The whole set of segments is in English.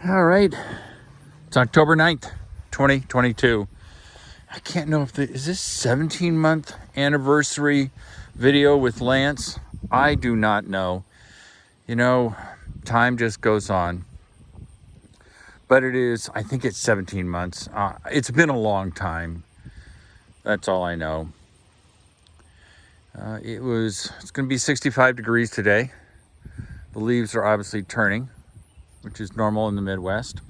All right, it's October 9th, 2022. I can't know if is this 17-month anniversary video with Lance? I do not know. You know, time just goes on. But it is, I think it's 17 months. It's been a long time. That's all I know. It's going to be 65 degrees today. The leaves are obviously turning, which is normal in the Midwest.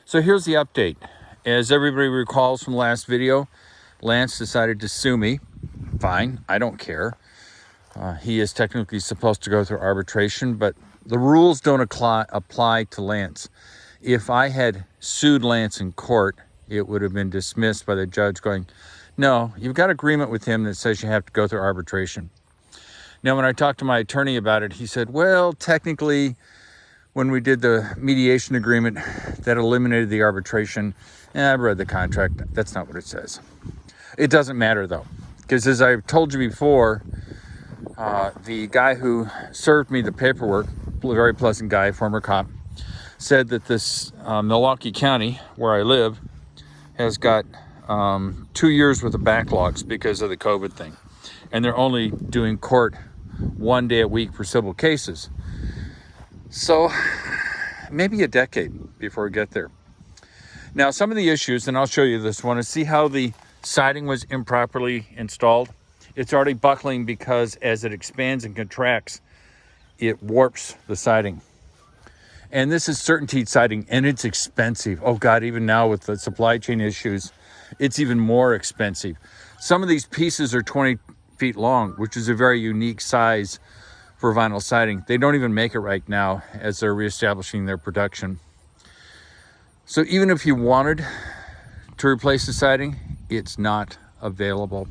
So here's the update. As everybody recalls from the last video, Lance decided to sue me. Fine, I don't care. He is technically supposed to go through arbitration, but the rules don't apply to Lance. If I had sued Lance in court, it would have been dismissed by the judge going, no, you've got agreement with him that says you have to go through arbitration. Now, when I talked to my attorney about it, he said, well, technically, when we did the mediation agreement that eliminated the arbitration, I've read the contract. That's not what it says. It doesn't matter, though, because as I've told you before, the guy who served me the paperwork, a very pleasant guy, former cop, said that this Milwaukee County, where I live, has got 2 years worth of backlogs because of the COVID thing. And they're only doing court 1 day a week for civil cases. So maybe a decade before we get there. Now, some of the issues, and I'll show you this one, is see how the siding was improperly installed? It's already buckling because as it expands and contracts, it warps the siding. And this is CertainTeed siding, and it's expensive. Oh God, even now with the supply chain issues, it's even more expensive. Some of these pieces are 20 feet long, which is a very unique size for vinyl siding. They don't even make it right now as they're reestablishing their production. So even if you wanted to replace the siding, it's not available.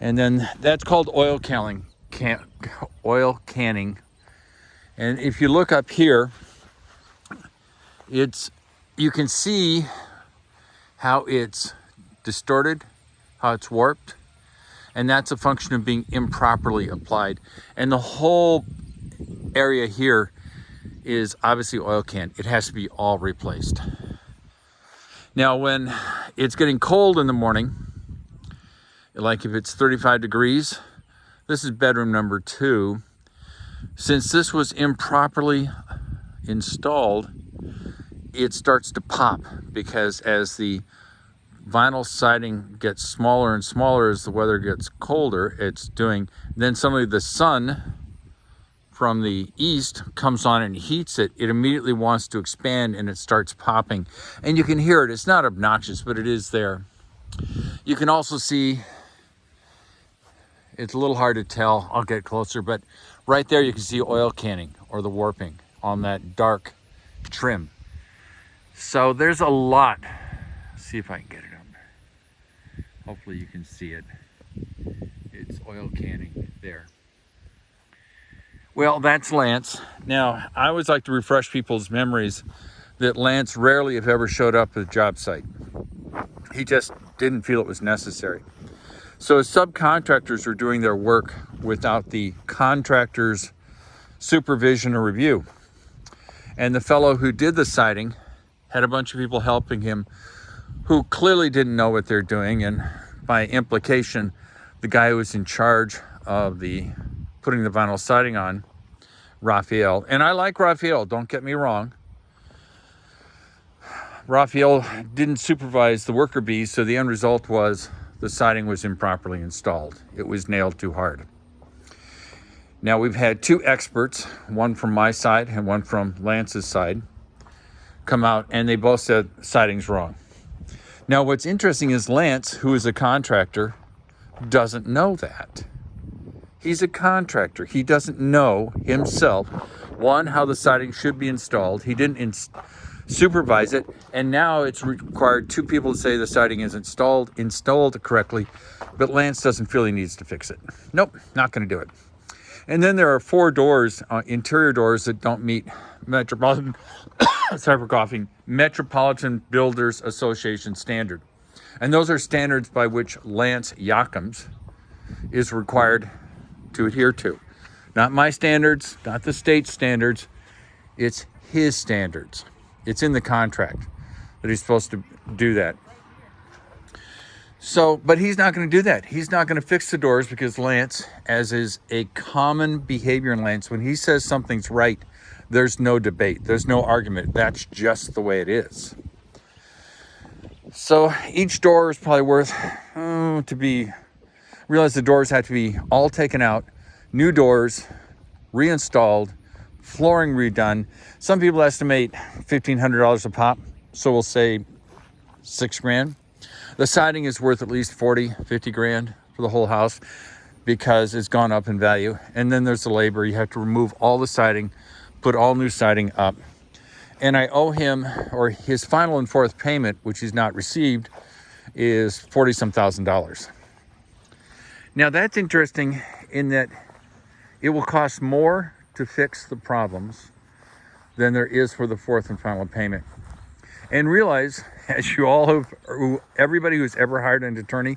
And then that's called oil canning. And if you look up here, you can see how it's distorted, how it's warped, and that's a function of being improperly applied. And the whole area here is obviously oil can. It has to be all replaced. Now, when it's getting cold in the morning, like if it's 35 degrees, this is bedroom number 2. Since this was improperly installed, it starts to pop because as the vinyl siding gets smaller and smaller as the weather gets colder, then suddenly the sun from the east comes on and heats it. It immediately wants to expand and it starts popping. And you can hear it. It's not obnoxious, but it is there. You can also see, it's a little hard to tell. I'll get closer, but right there you can see oil canning or the warping on that dark trim. So there's a lot. Let's see if I can get it up. Hopefully you can see it. It's oil canning there. Well, that's Lance. Now, I always like to refresh people's memories that Lance rarely, if ever, showed up at a job site. He just didn't feel it was necessary. So his subcontractors were doing their work without the contractor's supervision or review. And the fellow who did the siding had a bunch of people helping him who clearly didn't know what they're doing. And by implication, the guy who was in charge of putting the vinyl siding on, Raphael. And I like Raphael, don't get me wrong. Raphael didn't supervise the worker bees, so the end result was the siding was improperly installed. It was nailed too hard. Now we've had 2 experts, one from my side and one from Lance's side, come out and they both said siding's wrong. Now what's interesting is Lance, who is a contractor, doesn't know that. He's a contractor. He doesn't know himself, one, how the siding should be installed. He didn't supervise it, and now it's required 2 people to say the siding is installed correctly, but Lance doesn't feel he needs to fix it. Nope, not going to do it. And then there are 4 doors, interior doors, that don't meet Metropolitan Builders Association standard. And those are standards by which Lance Jochims is required to adhere to. Not my standards, not the state standards. It's his standards. It's in the contract that he's supposed to do that. So, but he's not going to do that. He's not going to fix the doors because Lance, as is a common behavior in Lance, when he says something's right, there's no debate. There's no argument. That's just the way it is. So each door is probably worth, realize the doors have to be all taken out, new doors, reinstalled, flooring redone. Some people estimate $1,500 a pop. So we'll say $6,000. The siding is worth at least 40, 50 grand for the whole house because it's gone up in value. And then there's the labor. You have to remove all the siding, put all new siding up. And I owe him, or his final and fourth payment, which he's not received, is $40-some thousand. Now that's interesting in that it will cost more to fix the problems than there is for the fourth and final payment. And realize, as you all have, everybody who's ever hired an attorney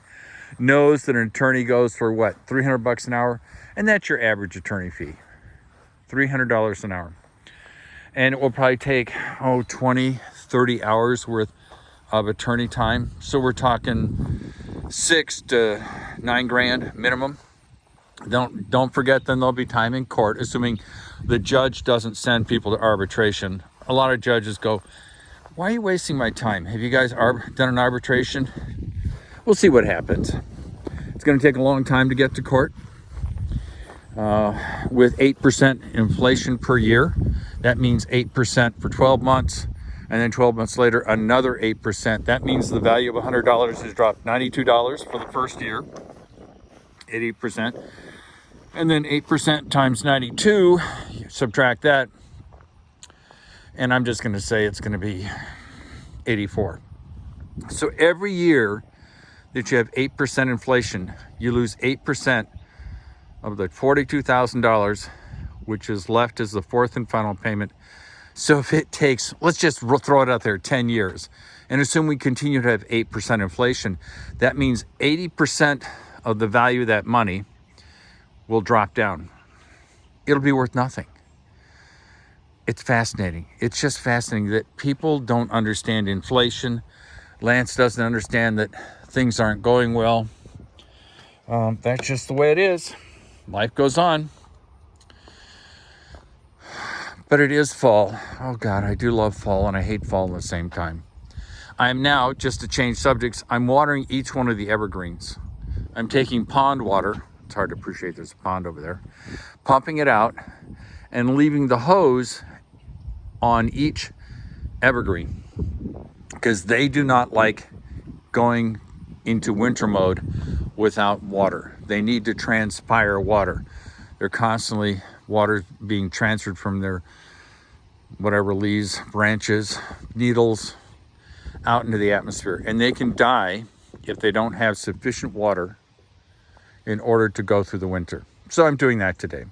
knows that an attorney goes for what, $300 an hour? And that's your average attorney fee, $300 an hour. And it will probably take, 20, 30 hours worth of attorney time. So we're talking $6,000 to $9,000 minimum. Don't forget, then there'll be time in court, assuming the judge doesn't send people to arbitration. A lot of judges go, why are you wasting my time? Have you guys done an arbitration? We'll see what happens. It's going to take a long time to get to court. With 8% inflation per year, that means 8% for 12 months. And then 12 months later, another 8%. That means the value of $100 has dropped $92 for the first year at 8%. And then 8% times 92, subtract that. And I'm just going to say it's going to be 84. So every year that you have 8% inflation, you lose 8% of the $42,000, which is left as the fourth and final payment. So if it takes, let's just throw it out there, 10 years, and assume we continue to have 8% inflation, that means 80% of the value of that money will drop down. It'll be worth nothing. It's fascinating. It's just fascinating that people don't understand inflation. Lance doesn't understand that things aren't going well. That's just the way it is. Life goes on. But it is fall. Oh God, I do love fall and I hate fall at the same time. I'm now, just to change subjects, I'm watering each one of the evergreens. I'm taking pond water. It's hard to appreciate there's a pond over there. Pumping it out and leaving the hose on each evergreen because they do not like going into winter mode without water. They need to transpire water. They're constantly, water being transferred from their whatever leaves, branches, needles out into the atmosphere. And they can die if they don't have sufficient water in order to go through the winter. So I'm doing that today.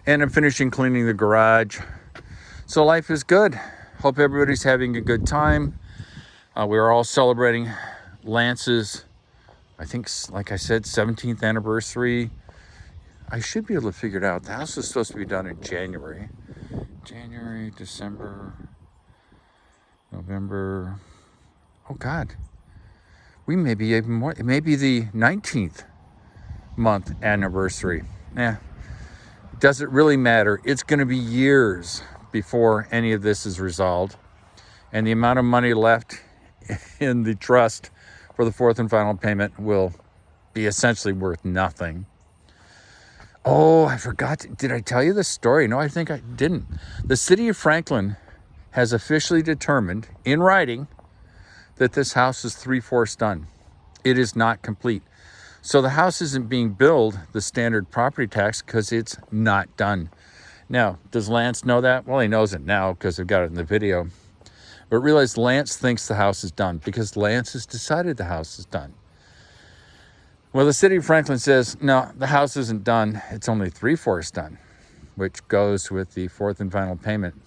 And I'm finishing cleaning the garage. So life is good. Hope everybody's having a good time. We are all celebrating Lance's, I think, like I said, 17th anniversary. I should be able to figure it out. The house is supposed to be done in January. January, December, November. Oh God. We may be even more. It may be the 19th month anniversary. Does it really matter? It's going to be years before any of this is resolved. And the amount of money left in the trust for the fourth and final payment will be essentially worth nothing. Oh, I forgot. Did I tell you the story? No, I think I didn't. The city of Franklin has officially determined in writing that this house is 3/4 done. It is not complete. So the house isn't being billed the standard property tax because it's not done. Now, does Lance know that? Well, he knows it now because I've got it in the video. But realize Lance thinks the house is done because Lance has decided the house is done. Well, the city of Franklin says, no, the house isn't done. It's only 3/4 done, which goes with the fourth and final payment.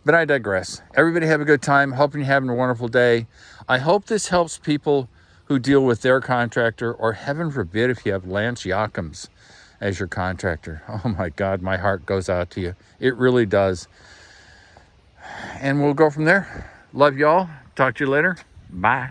But I digress. Everybody have a good time. Hoping you're having a wonderful day. I hope this helps people who deal with their contractor, or heaven forbid if you have Lance Jochims as your contractor. Oh my God, my heart goes out to you. It really does. and we'll go from there. Love y'all. Talk to you later. Bye.